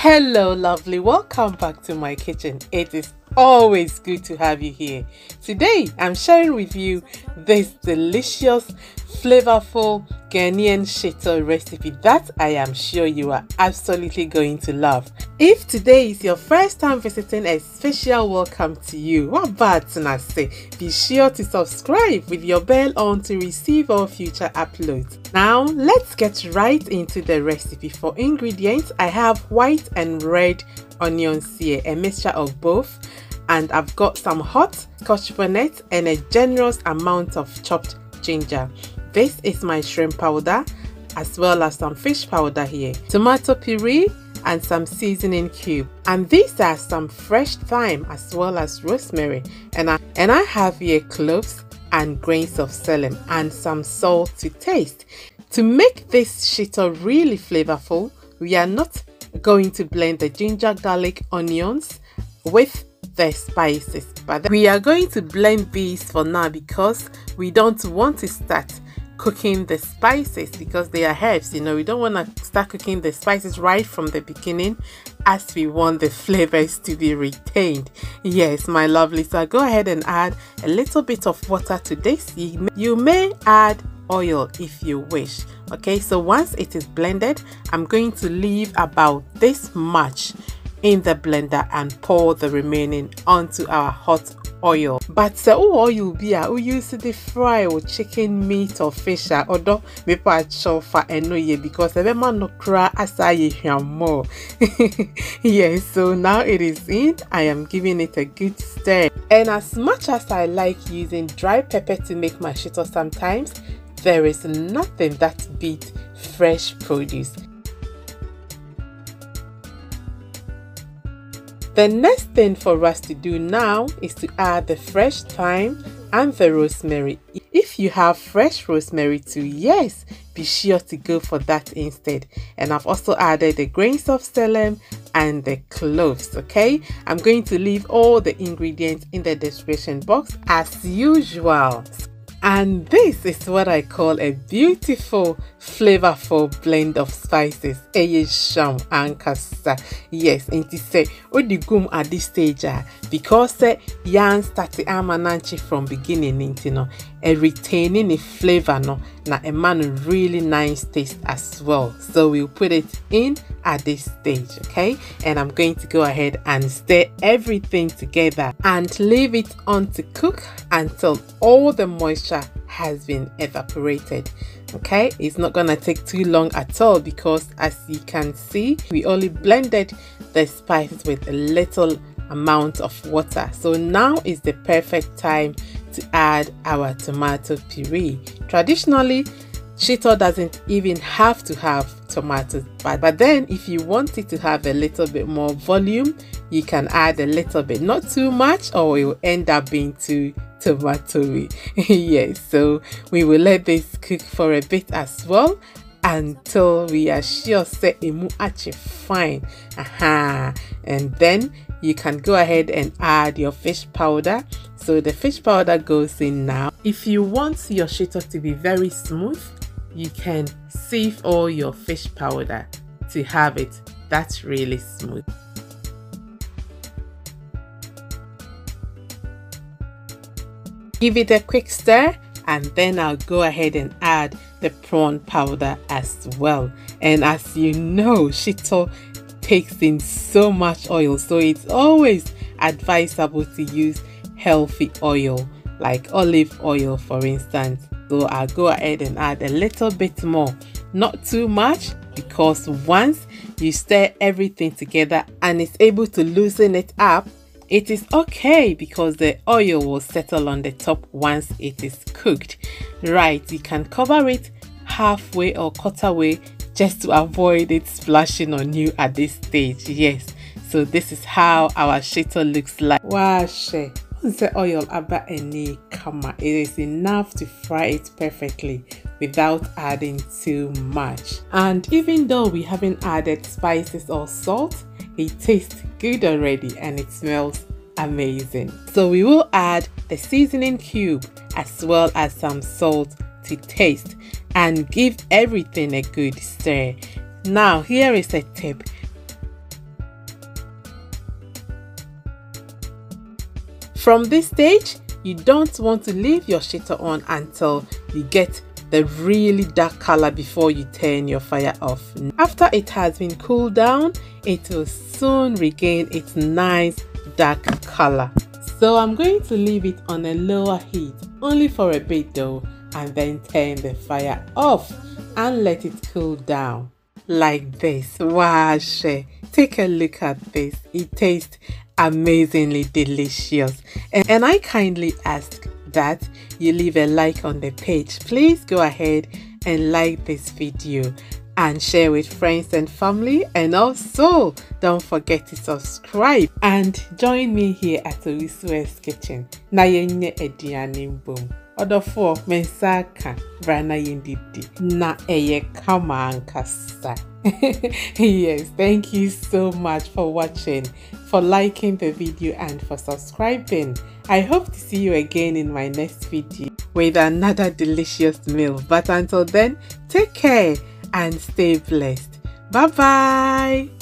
Hello lovely, welcome back to my kitchen. It is always good to have you here. Today I'm sharing with you this delicious, flavorful Ghanaian Shito recipe that I am sure you are absolutely going to love. If today is your first time visiting, a special welcome to you. What bad to not say? Be sure to subscribe with your bell on to receive all future uploads. Now let's get right into the recipe. For ingredients, I have white and red onions here, a mixture of both, and I've got some hot Scotch bonnets and a generous amount of chopped ginger. This is my shrimp powder as well as some fish powder here, tomato puree and some seasoning cube, and these are some fresh thyme as well as rosemary, and I have here cloves and grains of celery and some salt to taste. To make this shito really flavorful, we are not going to blend the ginger, garlic, onions with the spices, but we are going to blend these for now because we don't want to start cooking the spices because they are herbs. You know, we don't want to start cooking the spices right from the beginning as we want the flavors to be retained. Yes, my lovely. So I go ahead and add a little bit of water to this. You may add oil if you wish. Okay, so once it is blended, I'm going to leave about this much in the blender and pour the remaining onto our hot oil. But oil be we use the fry or chicken, meat or fish or do me part for enoye because the man no cry as I hear more. Yes, so now it is in. I am giving it a good stir, and as much as I like using dry pepper to make my shito, sometimes there is nothing that beats fresh produce. The next thing for us to do now is to add the fresh thyme and the rosemary. If you have fresh rosemary too, yes, be sure to go for that instead. And I've also added the grains of celery and the cloves. Okay, I'm going to leave all the ingredients in the description box as usual. And this is what I call a beautiful, flavorful blend of spices. Sham and kasa. Yes, and to say, odigum at this stage, because yarn started amananchi from beginning, you know, retaining a flavor, no, na a man really nice taste as well. So we'll put it in at this stage, okay? And I'm going to go ahead and stir everything together and leave it on to cook until all the moisture has been evaporated. Okay, it's not gonna take too long at all because as you can see, we only blended the spices with a little amount of water. So now is the perfect time to add our tomato puree. Traditionally, shito doesn't even have to have tomatoes, but then if you want it to have a little bit more volume, you can add a little bit, not too much, or it will end up being too tomatoey. Yes, so we will let this cook for a bit as well until we are sure say emu achi fine. And then you can go ahead and add your fish powder. So the fish powder goes in now. If you want your shito to be very smooth, you can sieve all your fish powder to have it that's really smooth. Give it a quick stir, and then I'll go ahead and add the prawn powder as well. And as you know, shito takes in so much oil, so it's always advisable to use healthy oil like olive oil, for instance. So I'll go ahead and add a little bit more, not too much, because once you stir everything together and it's able to loosen it up, it is okay because the oil will settle on the top once it is cooked. Right, you can cover it halfway or quarter way just to avoid it splashing on you at this stage. Yes, so this is how our shito looks like. Wash the oil about any kama. It is enough to fry it perfectly without adding too much. And even though we haven't added spices or salt, it tastes good already and it smells amazing. So we will add the seasoning cube as well as some salt to taste and give everything a good stir. Now here is a tip. From this stage, you don't want to leave your shito on until you get the really dark color before you turn your fire off. After it has been cooled down, it will soon regain its nice dark color. So I'm going to leave it on a lower heat, only for a bit though, and then turn the fire off and let it cool down. Like this. Wow, take a look at this. It tastes amazingly delicious. And I kindly ask that you leave a like on the page. Please go ahead and like this video and share with friends and family, and also don't forget to subscribe and join me here at Tastiest Kitchen. Na yenye ediane boom. Odofo mensaka brana yendidi na eye kama ankasa. Yes, thank you so much for watching, for liking the video and for subscribing. I hope to see you again in my next video with another delicious meal. But until then, take care and stay blessed. Bye bye.